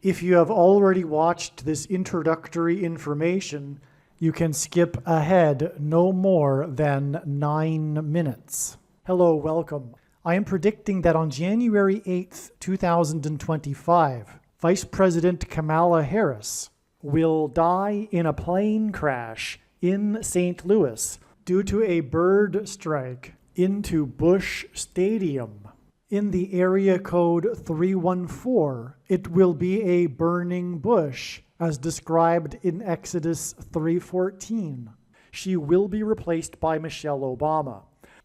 If you have already watched this introductory information, you can skip ahead no more than 9 minutes. Hello, welcome. I am predicting that on January 8th, 2025, Vice President Kamala Harris will die in a plane crash in St. Louis due to a bird strike into Busch Stadium. In the area code 314, it will be a burning bush, as described in Exodus 3:14. She will be replaced by Michelle Obama,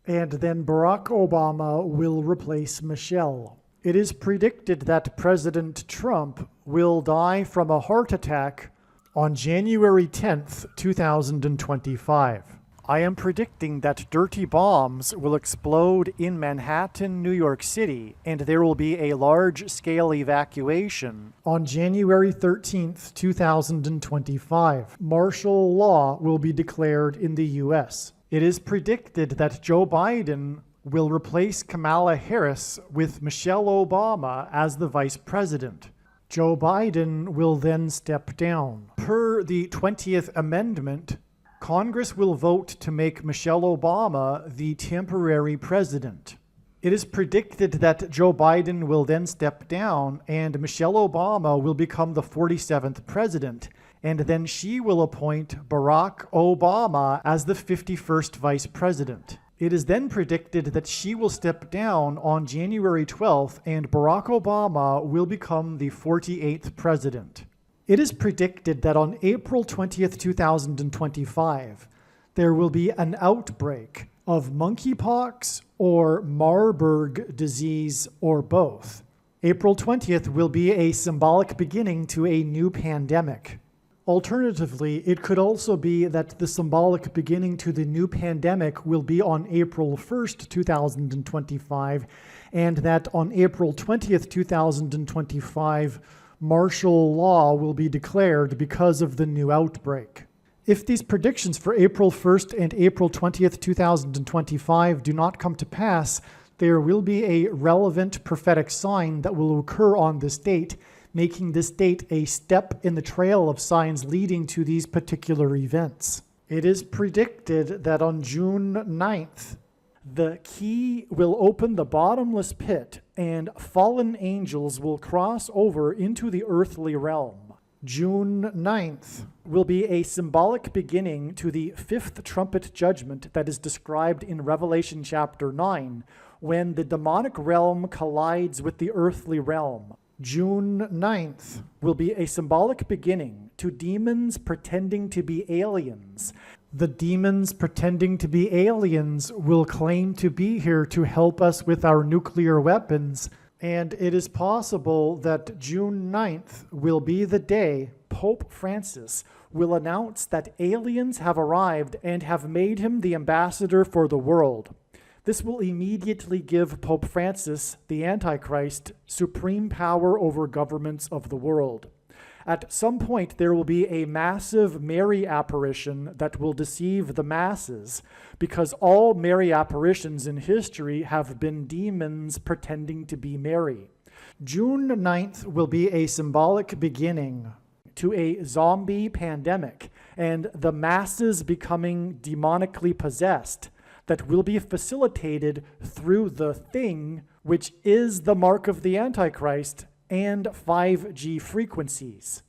and then Barack Obama will replace Michelle. It is predicted that President Trump will die from a heart attack on January 10th, 2025. I am predicting that dirty bombs will explode in Manhattan, New York City, and there will be a large-scale evacuation on January 13th, 2025. Martial law will be declared in the U.S. It is predicted that Joe Biden will replace Kamala Harris with Michelle Obama as the vice president. Joe Biden will then step down. Per the 20th Amendment, Congress will vote to make Michelle Obama the temporary president. It is predicted that Joe Biden will then step down and Michelle Obama will become the 47th president, and then she will appoint Barack Obama as the 51st vice president. It is then predicted that she will step down on January 12th and Barack Obama will become the 48th president. It is predicted that on April 20th, 2025, there will be an outbreak of monkeypox or Marburg disease or both. April 20th will be a symbolic beginning to a new pandemic. Alternatively, it could also be that the symbolic beginning to the new pandemic will be on April 1st, 2025, and that on April 20th, 2025, martial law will be declared because of the new outbreak. If these predictions for April 1st and April 20th, 2025 do not come to pass, there will be a relevant prophetic sign that will occur on this date, making this date a step in the trail of signs leading to these particular events. It is predicted that on June 9th, the key will open the bottomless pit and fallen angels will cross over into the earthly realm. June 9th will be a symbolic beginning to the fifth trumpet judgment that is described in Revelation chapter 9, when the demonic realm collides with the earthly realm. June 9th will be a symbolic beginning to demons pretending to be aliens. The demons pretending to be aliens will claim to be here to help us with our nuclear weapons, and it is possible that June 9th will be the day Pope Francis will announce that aliens have arrived and have made him the ambassador for the world. This will immediately give Pope Francis, the Antichrist, supreme power over governments of the world. At some point, there will be a massive Mary apparition that will deceive the masses, because all Mary apparitions in history have been demons pretending to be Mary. June 9th will be a symbolic beginning to a zombie pandemic and the masses becoming demonically possessed that will be facilitated through the thing, which is the mark of the Antichrist, and 5G frequencies.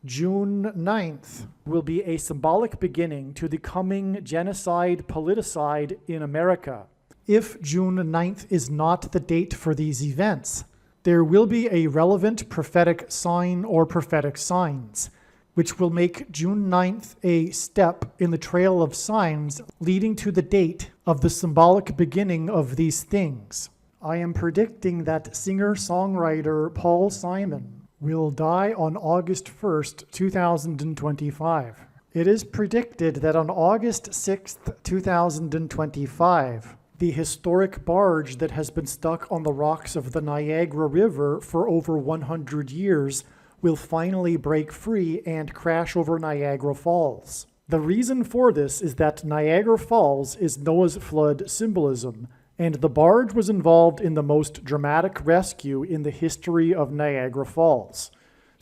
June 9th will be a symbolic beginning to the coming genocide politicide in America. If June 9th is not the date for these events, there will be a relevant prophetic sign or prophetic signs, which will make June 9th a step in the trail of signs leading to the date of the symbolic beginning of these things. I am predicting that singer-songwriter Paul Simon will die on August 1st, 2025. It is predicted that on August 6th, 2025, the historic barge that has been stuck on the rocks of the Niagara River for over 100 years will finally break free and crash over Niagara Falls. The reason for this is that Niagara Falls is Noah's flood symbolism, and the barge was involved in the most dramatic rescue in the history of Niagara Falls.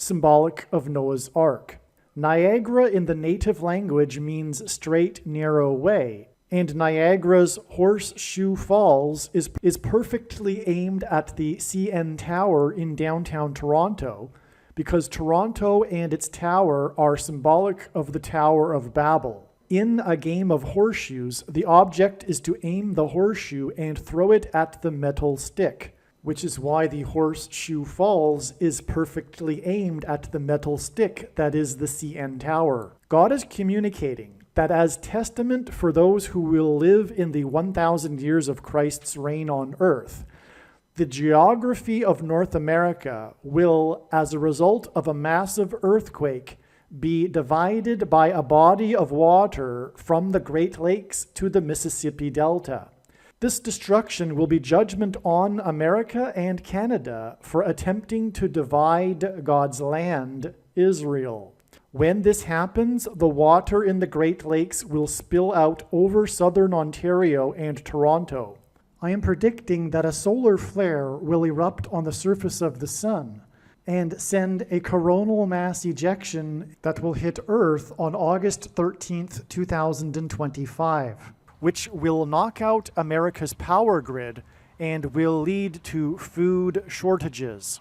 symbolic of Noah's Ark. Niagara in the native language means straight, narrow way, and Niagara's Horseshoe Falls is perfectly aimed at the CN Tower in downtown Toronto, because Toronto and its tower are symbolic of the Tower of Babel. In a game of horseshoes, the object is to aim the horseshoe and throw it at the metal stick, which is why the Horseshoe Falls is perfectly aimed at the metal stick that is the CN Tower. God is communicating that as testament for those who will live in the 1,000 years of Christ's reign on earth, the geography of North America will, as a result of a massive earthquake, be divided by a body of water from the Great Lakes to the Mississippi Delta. This destruction will be judgment on America and Canada for attempting to divide God's land, Israel. When this happens, the water in the Great Lakes will spill out over southern Ontario and Toronto. I am predicting that a solar flare will erupt on the surface of the sun and send a coronal mass ejection that will hit Earth on August 13th, 2025. Which will knock out America's power grid and will lead to food shortages.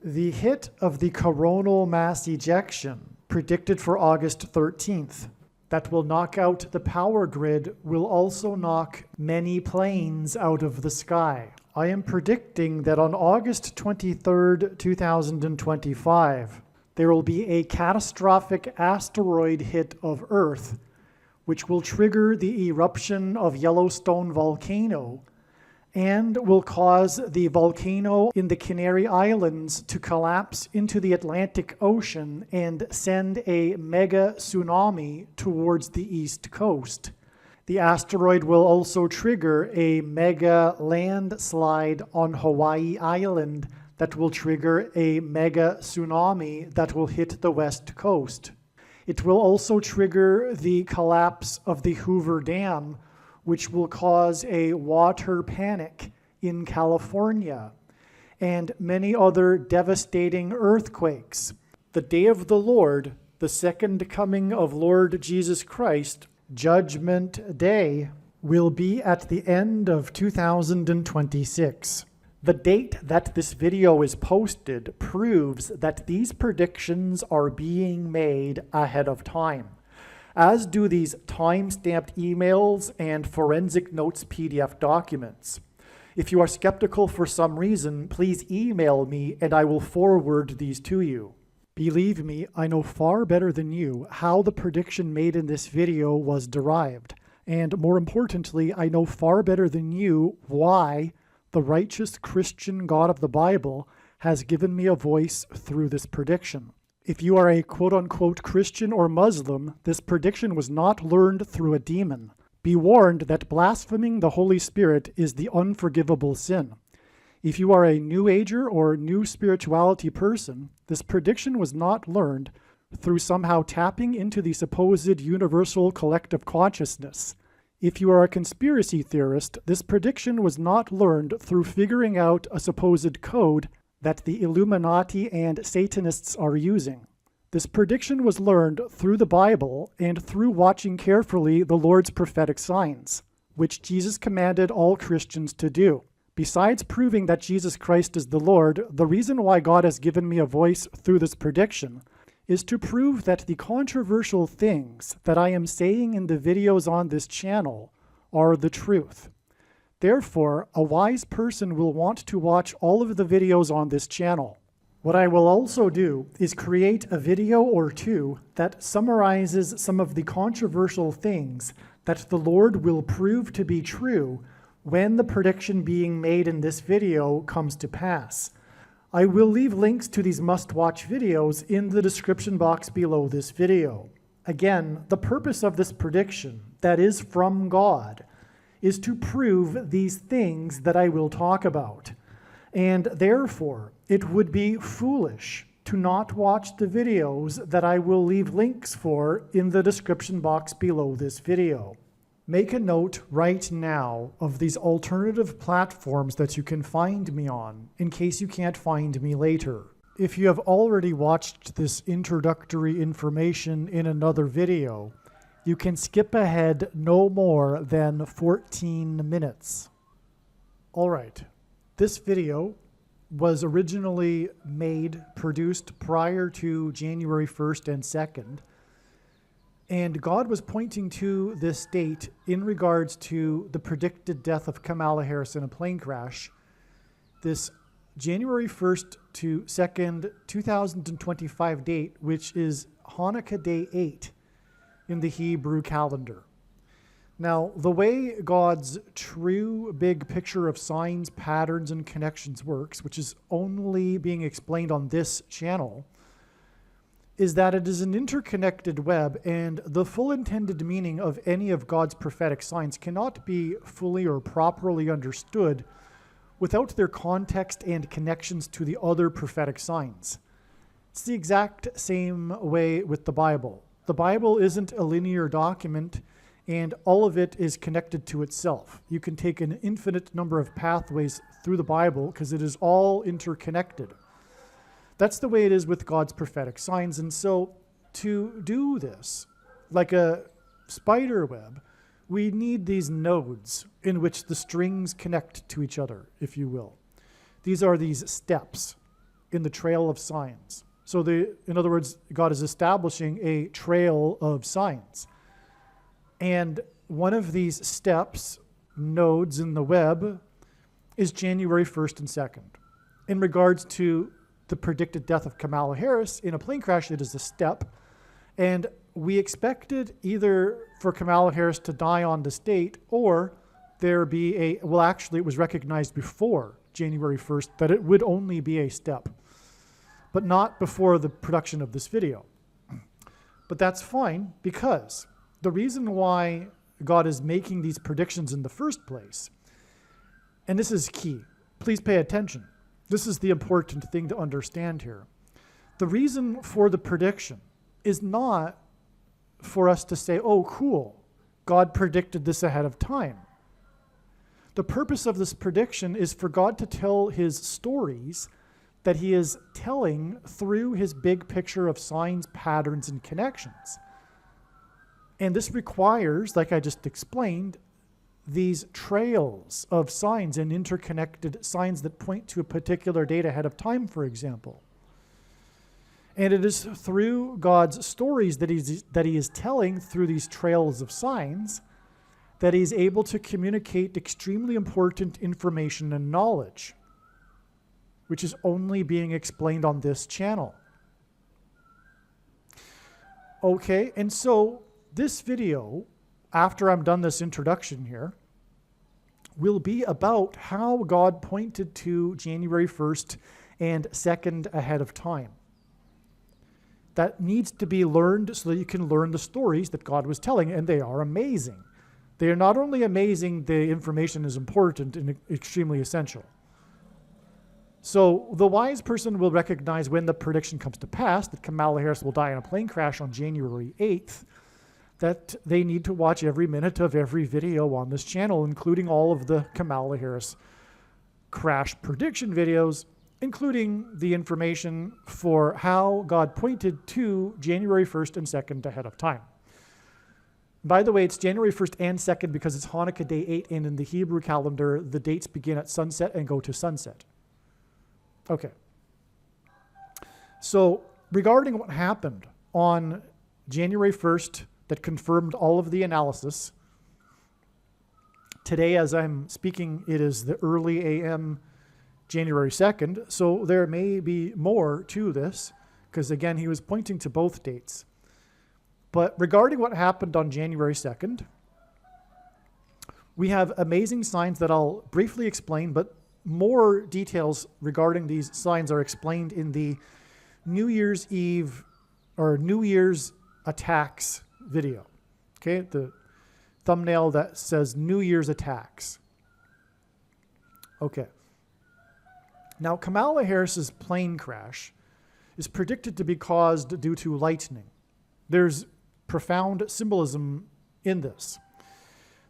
The hit of the coronal mass ejection, predicted for August 13th, that will knock out the power grid will also knock many planes out of the sky. I am predicting that on August 23rd, 2025, there will be a catastrophic asteroid hit of Earth, which will trigger the eruption of Yellowstone volcano and will cause the volcano in the Canary Islands to collapse into the Atlantic Ocean and send a mega tsunami towards the east coast. The asteroid will also trigger a mega landslide on Hawaii Island that will trigger a mega tsunami that will hit the west coast. It will also trigger the collapse of the Hoover Dam, which will cause a water panic in California, and many other devastating earthquakes. The day of the Lord, the second coming of Lord Jesus Christ, Judgment Day, will be at the end of 2026. The date that this video is posted proves that these predictions are being made ahead of time, as do these time-stamped emails and forensic notes PDF documents. If you are skeptical for some reason, please email me and I will forward these to you. Believe me, I know far better than you how the prediction made in this video was derived, and more importantly, I know far better than you why the righteous Christian God of the Bible has given me a voice through this prediction. If you are a quote-unquote Christian or Muslim, this prediction was not learned through a demon. Be warned that blaspheming the Holy Spirit is the unforgivable sin. If you are a New Ager or New Spirituality person, this prediction was not learned through somehow tapping into the supposed universal collective consciousness. If you are a conspiracy theorist, this prediction was not learned through figuring out a supposed code that the Illuminati and Satanists are using. This prediction was learned through the Bible and through watching carefully the Lord's prophetic signs, which Jesus commanded all Christians to do. Besides proving that Jesus Christ is the Lord, the reason why God has given me a voice through this prediction is to prove that the controversial things that I am saying in the videos on this channel are the truth. Therefore, a wise person will want to watch all of the videos on this channel. What I will also do is create a video or two that summarizes some of the controversial things that the Lord will prove to be true when the prediction being made in this video comes to pass. I will leave links to these must-watch videos in the description box below this video. Again, the purpose of this prediction, that is from God, is to prove these things that I will talk about. And therefore, it would be foolish to not watch the videos that I will leave links for in the description box below this video. Make a note right now of these alternative platforms that you can find me on, in case you can't find me later. if you have already watched this introductory information in another video, you can skip ahead no more than 14 minutes. All right, this video was originally produced prior to January 1st and 2nd, and God was pointing to this date in regards to the predicted death of Kamala Harris in a plane crash, this January 1st to 2nd, 2025 date, which is Hanukkah Day 8 in the Hebrew calendar. Now, the way God's true big picture of signs, patterns, and connections works, which is only being explained on this channel, is that it is an interconnected web, and the full intended meaning of any of God's prophetic signs cannot be fully or properly understood without their context and connections to the other prophetic signs. It's the exact same way with the Bible. The Bible isn't a linear document, and all of it is connected to itself. You can take an infinite number of pathways through the Bible because it is all interconnected. That's the way it is with God's prophetic signs. And so to do this, like a spider web, we need these nodes in which the strings connect to each other, if you will. These are these steps in the trail of signs. So in other words, God is establishing a trail of signs. And one of these steps, nodes in the web, is January 1st and 2nd. In regards to the predicted death of Kamala Harris in a plane crash, it is a step. And we expected either for Kamala Harris to die on this date, or there be it was recognized before January 1st that it would only be a step, but not before the production of this video. But that's fine, because the reason why God is making these predictions in the first place, and this is key, please pay attention. This is the important thing to understand here. The reason for the prediction is not for us to say, oh, cool, God predicted this ahead of time. The purpose of this prediction is for God to tell his stories that he is telling through his big picture of signs, patterns, and connections. And this requires, like I just explained, these trails of signs and interconnected signs that point to a particular date ahead of time, for example. And it is through God's stories that he is telling through these trails of signs that he's able to communicate extremely important information and knowledge, which is only being explained on this channel. Okay, and so this video, after I'm done this introduction here, will be about how God pointed to January 1st and 2nd ahead of time. That needs to be learned so that you can learn the stories that God was telling, and they are amazing. They are not only amazing, the information is important and extremely essential. So the wise person will recognize when the prediction comes to pass that Kamala Harris will die in a plane crash on January 8th, that they need to watch every minute of every video on this channel, including all of the Kamala Harris crash prediction videos, including the information for how God pointed to January 1st and 2nd ahead of time. By the way, it's January 1st and 2nd because it's Hanukkah Day 8, and in the Hebrew calendar, the dates begin at sunset and go to sunset. Okay. So regarding what happened on January 1st that confirmed all of the analysis, today as I'm speaking, it is the early AM January 2nd, so there may be more to this, because again, he was pointing to both dates. But regarding what happened on January 2nd, we have amazing signs that I'll briefly explain, but more details regarding these signs are explained in the New Year's Eve or New Year's attacks video. Okay, the thumbnail that says New Year's attacks. Okay. Now, Kamala Harris's plane crash is predicted to be caused due to lightning. There's profound symbolism in this.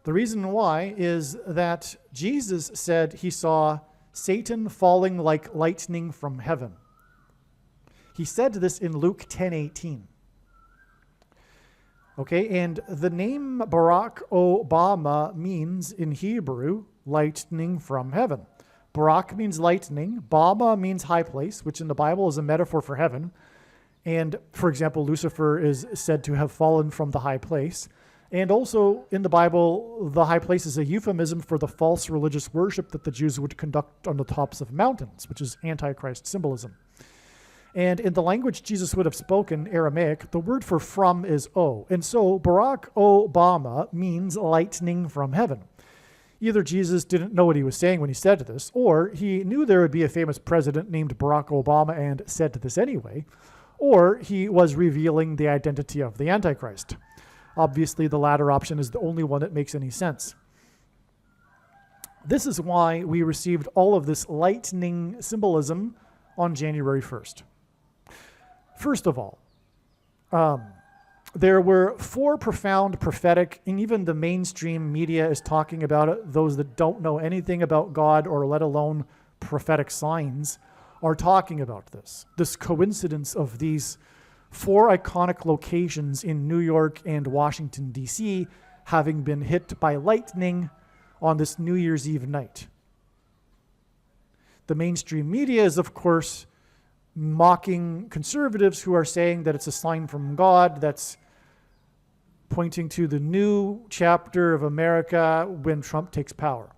The reason why is that Jesus said he saw Satan falling like lightning from heaven. He said this in Luke 10:18. Okay, and the name Barack Obama means in Hebrew, lightning from heaven. Barak means lightning. Bama means high place, which in the Bible is a metaphor for heaven. And, for example, Lucifer is said to have fallen from the high place. And also, in the Bible, the high place is a euphemism for the false religious worship that the Jews would conduct on the tops of mountains, which is Antichrist symbolism. And in the language Jesus would have spoken, Aramaic, the word for from is O. And so Barack Obama means lightning from heaven. Either Jesus didn't know what he was saying when he said this, or he knew there would be a famous president named Barack Obama and said this anyway, or he was revealing the identity of the Antichrist. Obviously, the latter option is the only one that makes any sense. This is why we received all of this lightning symbolism on January 1st. First of all, there were 4 profound prophetic, and even the mainstream media is talking about it. Those that don't know anything about God or let alone prophetic signs are talking about this. This coincidence of these 4 iconic locations in New York and Washington, D.C. having been hit by lightning on this New Year's Eve night. The mainstream media is, of course, mocking conservatives who are saying that it's a sign from God that's pointing to the new chapter of America when Trump takes power.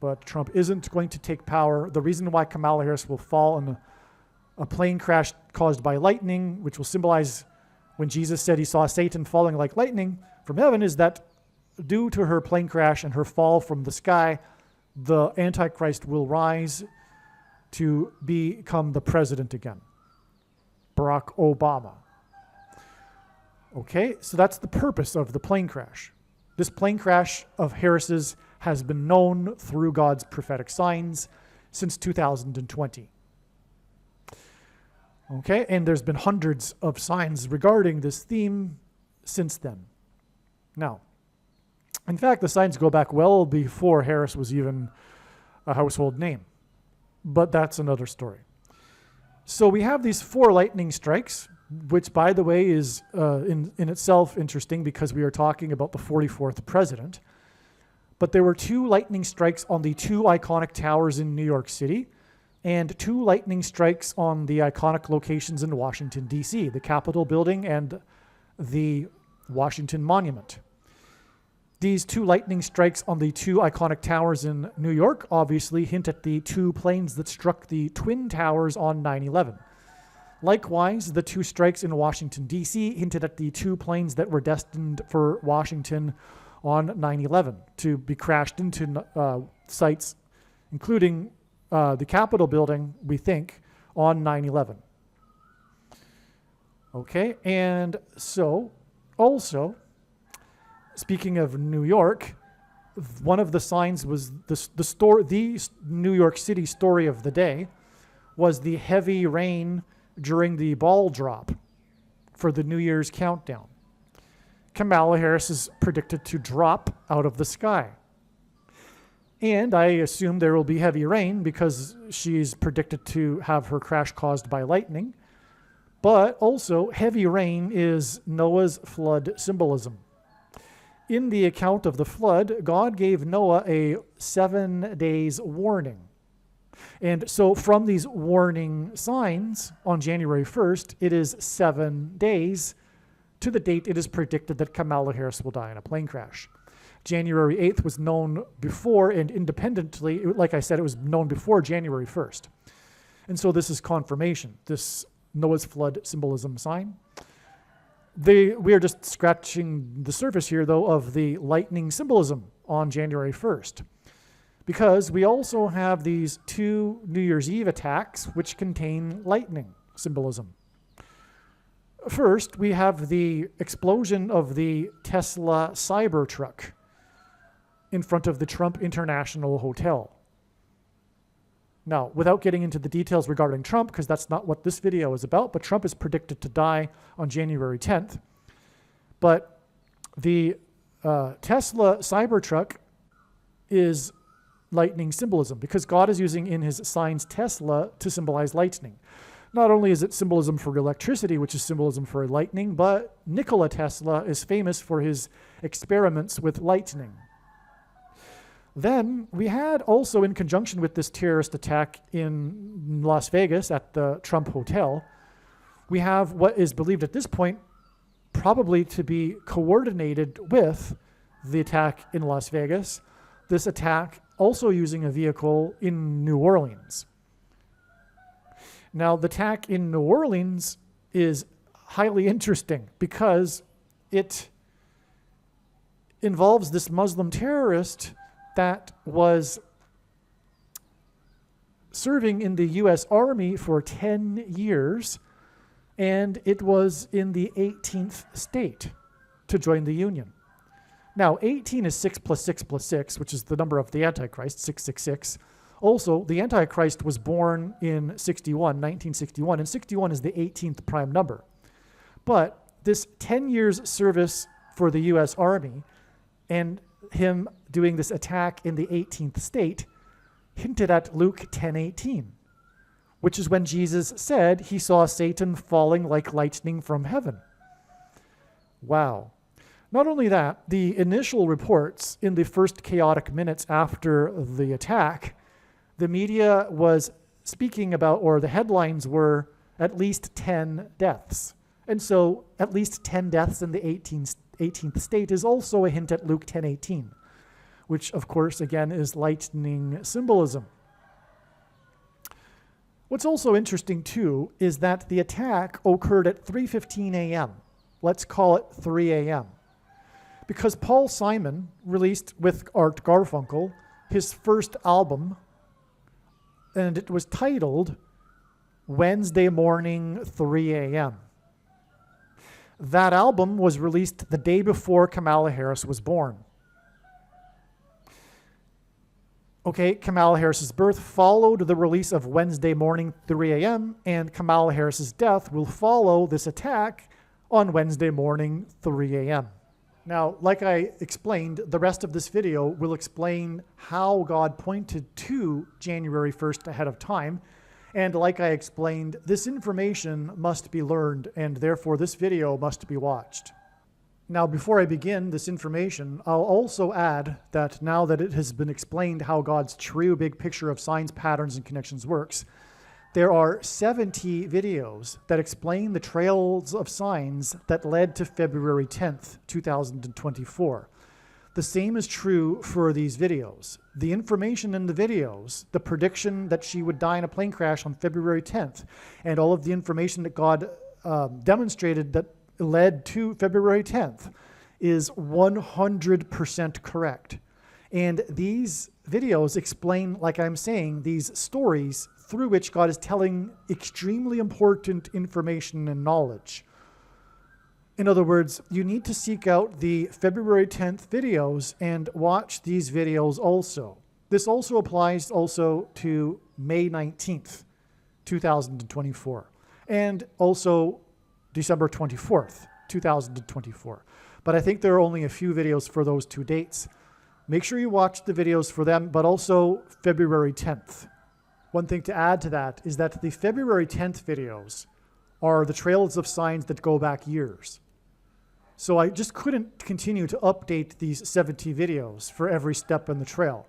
But Trump isn't going to take power. The reason why Kamala Harris will fall in a plane crash caused by lightning, which will symbolize when Jesus said he saw Satan falling like lightning from heaven, is that due to her plane crash and her fall from the sky, the Antichrist will rise to become the president again. Barack Obama. Okay, so that's the purpose of the plane crash. This plane crash of Harris's has been known through God's prophetic signs since 2020. Okay, and there's been hundreds of signs regarding this theme since then. Now, in fact, the signs go back well before Harris was even a household name. But that's another story. So we have these 4 lightning strikes, which, by the way, is in itself interesting because we are talking about the 44th president. But there were 2 lightning strikes on the 2 iconic towers in New York City and 2 lightning strikes on the iconic locations in Washington, D.C., the Capitol building and the Washington Monument. These 2 lightning strikes on the 2 iconic towers in New York obviously hint at the 2 planes that struck the Twin Towers on 9/11. Likewise, the 2 strikes in Washington, D.C. hinted at the 2 planes that were destined for Washington on 9/11 to be crashed into sites, including the Capitol building, we think, on 9/11. Okay, and so also, speaking of New York, one of the signs was the New York City story of the day was the heavy rain during the ball drop for the New Year's countdown. Kamala Harris is predicted to drop out of the sky. And I assume there will be heavy rain because she's predicted to have her crash caused by lightning. But also, heavy rain is Noah's flood symbolism. In the account of the flood, God gave Noah a 7 days warning. And so from these warning signs on January 1st, it is 7 days to the date it is predicted that Kamala Harris will die in a plane crash. January 8th was known before, and independently, like I said, it was known before January 1st. And so this is confirmation, this Noah's flood symbolism sign. We are just scratching the surface here, though, of the lightning symbolism on January 1st. Because we also have these 2 New Year's Eve attacks which contain lightning symbolism. First, we have the explosion of the Tesla Cybertruck in front of the Trump International Hotel. Now, without getting into the details regarding Trump, because that's not what this video is about, but Trump is predicted to die on January 10th. But the Tesla Cybertruck is lightning symbolism because God is using in his signs Tesla to symbolize lightning. Not only is it symbolism for electricity, which is symbolism for lightning, but Nikola Tesla is famous for his experiments with lightning. Then we had also, in conjunction with this terrorist attack in Las Vegas at the Trump Hotel, we have what is believed at this point probably to be coordinated with the attack in Las Vegas, this attack also using a vehicle in New Orleans. Now, the attack in New Orleans is highly interesting because it involves this Muslim terrorist that was serving in the U.S. Army for 10 years, and it was in the 18th state to join the Union. Now, 18 is 6 plus 6 plus 6, which is the number of the Antichrist, 666. Also, the Antichrist was born in 1961, and 61 is the 18th prime number. But this 10 years service for the U.S. Army and him doing this attack in the 18th state hinted at Luke 10:18, which is when Jesus said he saw Satan falling like lightning from heaven. Wow. Not only that, the initial reports in the first chaotic minutes after the attack, the media was speaking about, or the headlines were, at least 10 deaths. And so at least 10 deaths in the 18th state is also a hint at Luke 10:18, which of course again is lightning symbolism. What's also interesting too is that the attack occurred at 3:15 a.m. Let's call it 3 a.m. Because Paul Simon released with Art Garfunkel his first album, and it was titled Wednesday Morning 3 a.m. That album was released the day before Kamala Harris was born. Okay, Kamala Harris's birth followed the release of Wednesday Morning 3 a.m., and Kamala Harris's death will follow this attack on Wednesday morning 3 a.m. Now, like I explained, the rest of this video will explain how God pointed to January 1st ahead of time. And like I explained, this information must be learned, and therefore this video must be watched. Now, before I begin this information, I'll also add that now that it has been explained how God's true big picture of signs, patterns, and connections works, there are 70 videos that explain the trails of signs that led to February 10th, 2024. The same is true for these videos. The information in the videos, the prediction that she would die in a plane crash on February 10th, and all of the information that God demonstrated that led to February 10th is 100% correct. And these videos explain, like I'm saying, these stories through which God is telling extremely important information and knowledge. In other words, you need to seek out the February 10th videos and watch these videos also. This also applies also to May 19th, 2024, and also December 24th, 2024. But I think there are only a few videos for those two dates. Make sure you watch the videos for them, but also February 10th. One thing to add to that is that the February 10th videos are the trails of signs that go back years. So I just couldn't continue to update these 70 videos for every step in the trail.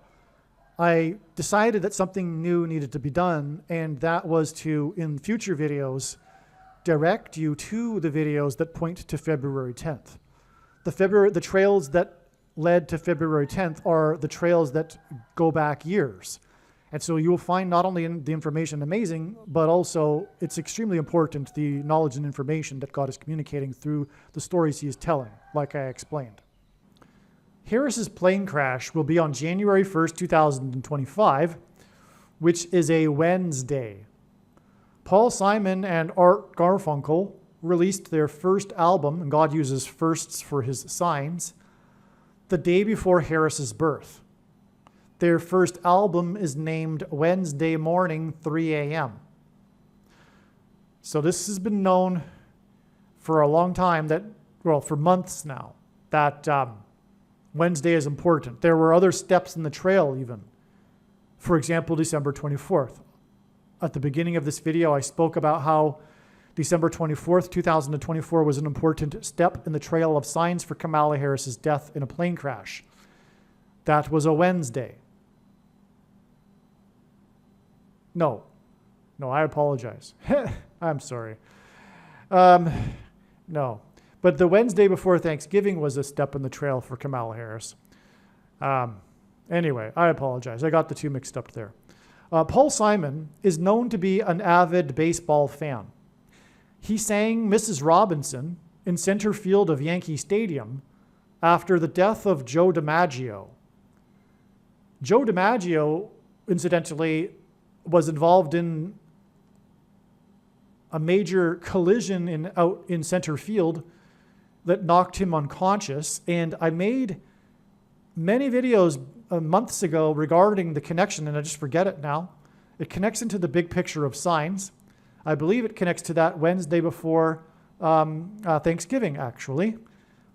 I decided that something new needed to be done, and that was to, in future videos, direct you to the videos that point to February 10th. The trails that led to February 10th are the trails that go back years. And so you will find not only the information amazing, but also it's extremely important, the knowledge and information that God is communicating through the stories he is telling, like I explained. Harris's plane crash will be on January 1st, 2025, which is a Wednesday. Paul Simon and Art Garfunkel released their first album, and God uses firsts for his signs, the day before Harris's birth. Their first album is named Wednesday Morning 3 a.m. So this has been known for a long time, for months now, that Wednesday is important. There were other steps in the trail even. For example, December 24th. at the beginning of this video, I spoke about how December 24th, 2024 was an important step in the trail of signs for Kamala Harris's death in a plane crash. That was a Wednesday. No, I apologize. I'm sorry. No, but the Wednesday before Thanksgiving was a step in the trail for Kamala Harris. Anyway, I apologize. I got the two mixed up there. Paul Simon is known to be an avid baseball fan. He sang Mrs. Robinson in center field of Yankee Stadium after the death of Joe DiMaggio. Joe DiMaggio, incidentally, was involved in a major collision out in center field that knocked him unconscious. And I made many videos months ago regarding the connection, and I just forget it now. It connects into the big picture of signs. I believe it connects to that Wednesday before Thanksgiving, actually.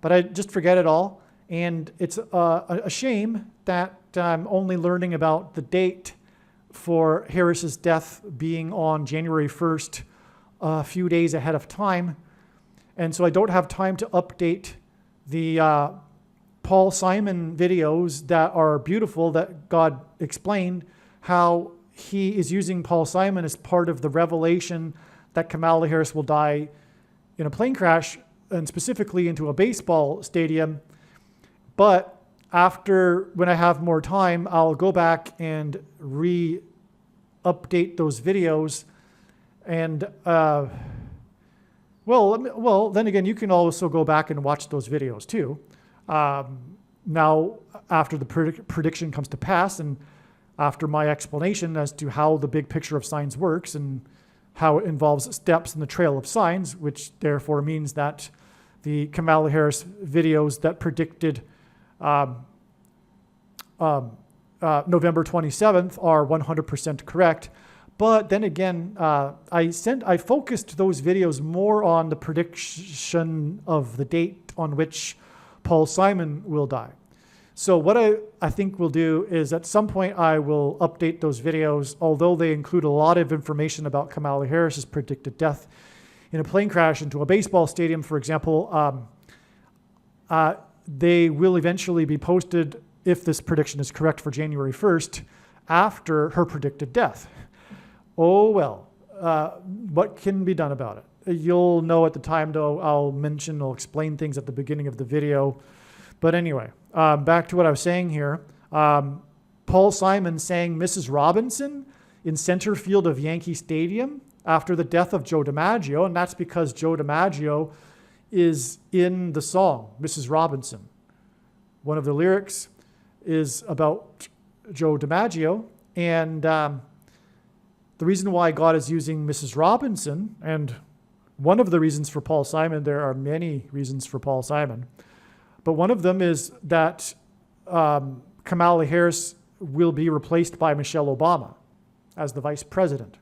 But I just forget it all. And it's a shame that I'm only learning about the date for Harris's death being on January 1st, a few days ahead of time. And so I don't have time to update the Paul Simon videos that are beautiful, that God explained how he is using Paul Simon as part of the revelation that Kamala Harris will die in a plane crash, and specifically into a baseball stadium. But when I have more time, I'll go back and re-update those videos. And, then again, you can also go back and watch those videos too. Now, after the prediction comes to pass, and after my explanation as to how the big picture of signs works and how it involves steps in the trail of signs, which therefore means that the Kamala Harris videos that predicted November 27th are 100% correct. But then again, I focused those videos more on the prediction of the date on which Paul Simon will die. So what I think we'll do is at some point I will update those videos, although they include a lot of information about Kamala Harris's predicted death in a plane crash into a baseball stadium, for example. They will eventually be posted, if this prediction is correct, for January 1st, after her predicted death. Oh, well, what can be done about it? You'll know at the time, though. I'll explain things at the beginning of the video. But anyway, back to what I was saying here. Paul Simon sang Mrs. Robinson in center field of Yankee Stadium after the death of Joe DiMaggio, and that's because Joe DiMaggio is in the song, Mrs. Robinson. One of the lyrics is about Joe DiMaggio, and the reason why God is using Mrs. Robinson, and one of the reasons for Paul Simon, there are many reasons for Paul Simon, but one of them is that Kamala Harris will be replaced by Michelle Obama as the vice president.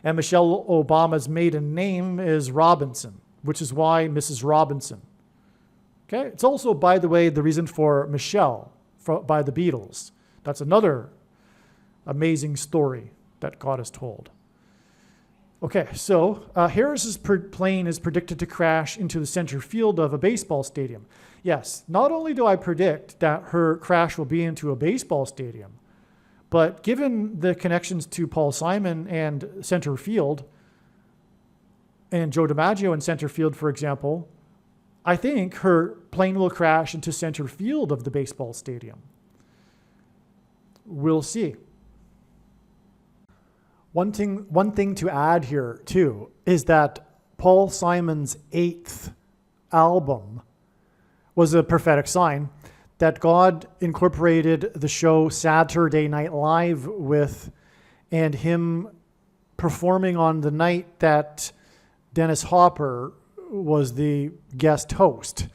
And Michelle Obama's maiden name is Robinson, which is why Mrs. Robinson. Okay, it's also, by the way, the reason for Michelle by the Beatles. That's another amazing story that God has told. Okay, so Harris's plane is predicted to crash into the center field of a baseball stadium. Yes, not only do I predict that her crash will be into a baseball stadium, but given the connections to Paul Simon and center field, and Joe DiMaggio in center field, for example, I think her plane will crash into center field of the baseball stadium. We'll see. One thing to add here, too, is that Paul Simon's 8th album was a prophetic sign that God incorporated the show Saturday Night Live with, and him performing on the night that Dennis Hopper was the guest host.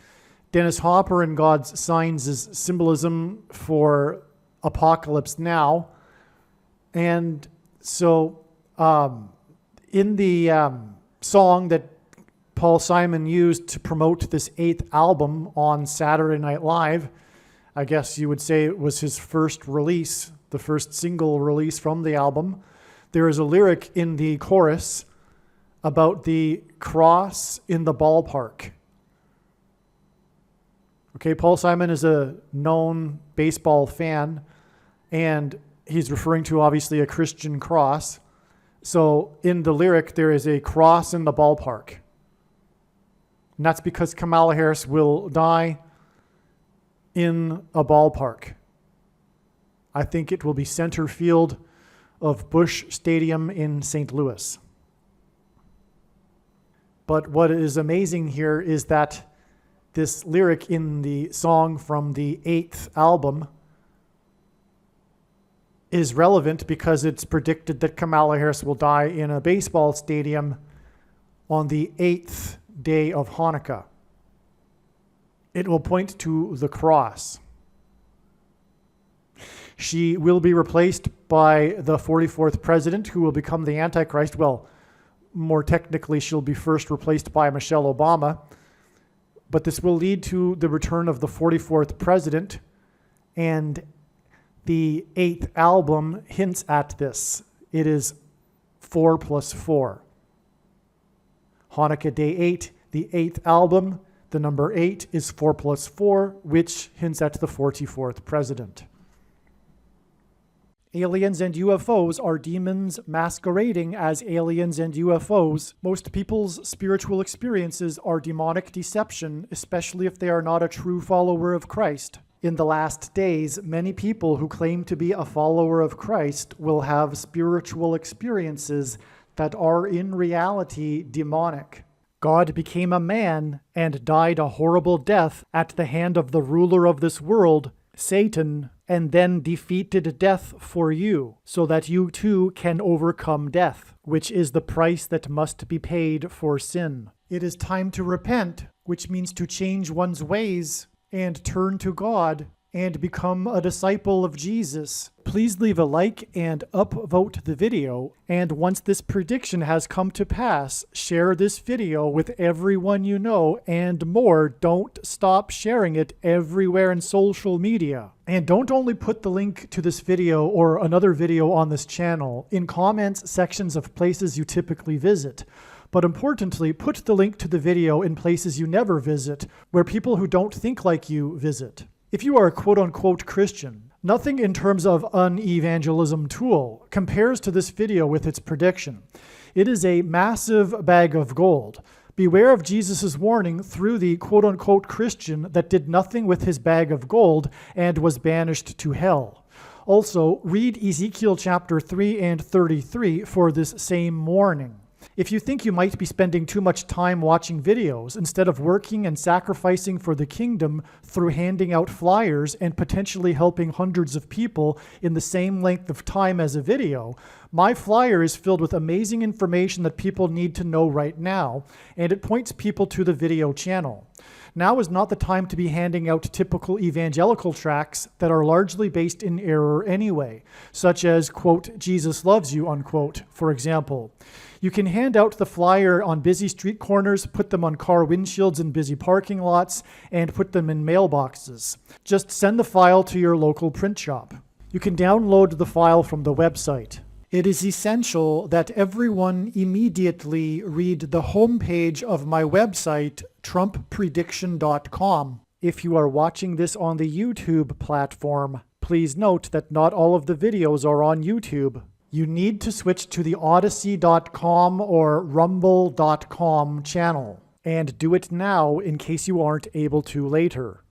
Dennis Hopper in God's Signs is symbolism for Apocalypse Now. And so in the song that Paul Simon used to promote this 8th album on Saturday Night Live, I guess you would say it was his first release, the first single release from the album. There is a lyric in the chorus about the cross in the ballpark. Okay, Paul Simon is a known baseball fan, and he's referring to obviously a Christian cross. So in the lyric, there is a cross in the ballpark. And that's because Kamala Harris will die in a ballpark. I think it will be center field of Busch Stadium in St. Louis. But what is amazing here is that this lyric in the song from the 8th album is relevant because it's predicted that Kamala Harris will die in a baseball stadium on the 8th day of Hanukkah. It will point to the cross. She will be replaced by the 44th president, who will become the Antichrist. Well, more technically, she'll be first replaced by Michelle Obama. But this will lead to the return of the 44th president, and the 8th album hints at this. It is 4 plus 4. Hanukkah Day 8, the 8th album, the number 8 is 4 plus 4, which hints at the 44th president. Aliens and UFOs are demons masquerading as aliens and UFOs. Most people's spiritual experiences are demonic deception, especially if they are not a true follower of Christ. In the last days, many people who claim to be a follower of Christ will have spiritual experiences that are in reality demonic. God became a man and died a horrible death at the hand of the ruler of this world, Satan, and then defeated death for you, so that you too can overcome death, which is the price that must be paid for sin. It is time to repent, which means to change one's ways and turn to God and become a disciple of Jesus. Please leave a like and upvote the video, and once this prediction has come to pass, share this video with everyone you know, and more. Don't stop sharing it everywhere in social media. And don't only put the link to this video or another video on this channel in comments sections of places you typically visit. But importantly, put the link to the video in places you never visit, where people who don't think like you visit. If you are a quote-unquote Christian, nothing in terms of an evangelism tool compares to this video with its prediction. It is a massive bag of gold. Beware of Jesus' warning through the quote-unquote Christian that did nothing with his bag of gold and was banished to hell. Also, read Ezekiel chapter 3 and 33 for this same warning. If you think you might be spending too much time watching videos instead of working and sacrificing for the kingdom through handing out flyers and potentially helping hundreds of people in the same length of time as a video, my flyer is filled with amazing information that people need to know right now, and it points people to the video channel. Now is not the time to be handing out typical evangelical tracts that are largely based in error anyway, such as, quote, Jesus loves you, unquote, for example. You can hand out the flyer on busy street corners, put them on car windshields in busy parking lots, and put them in mailboxes. Just send the file to your local print shop. You can download the file from the website. It is essential that everyone immediately read the homepage of my website, TrumpPrediction.com. If you are watching this on the YouTube platform, please note that not all of the videos are on YouTube. You need to switch to the Odyssey.com or Rumble.com channel, and do it now in case you aren't able to later.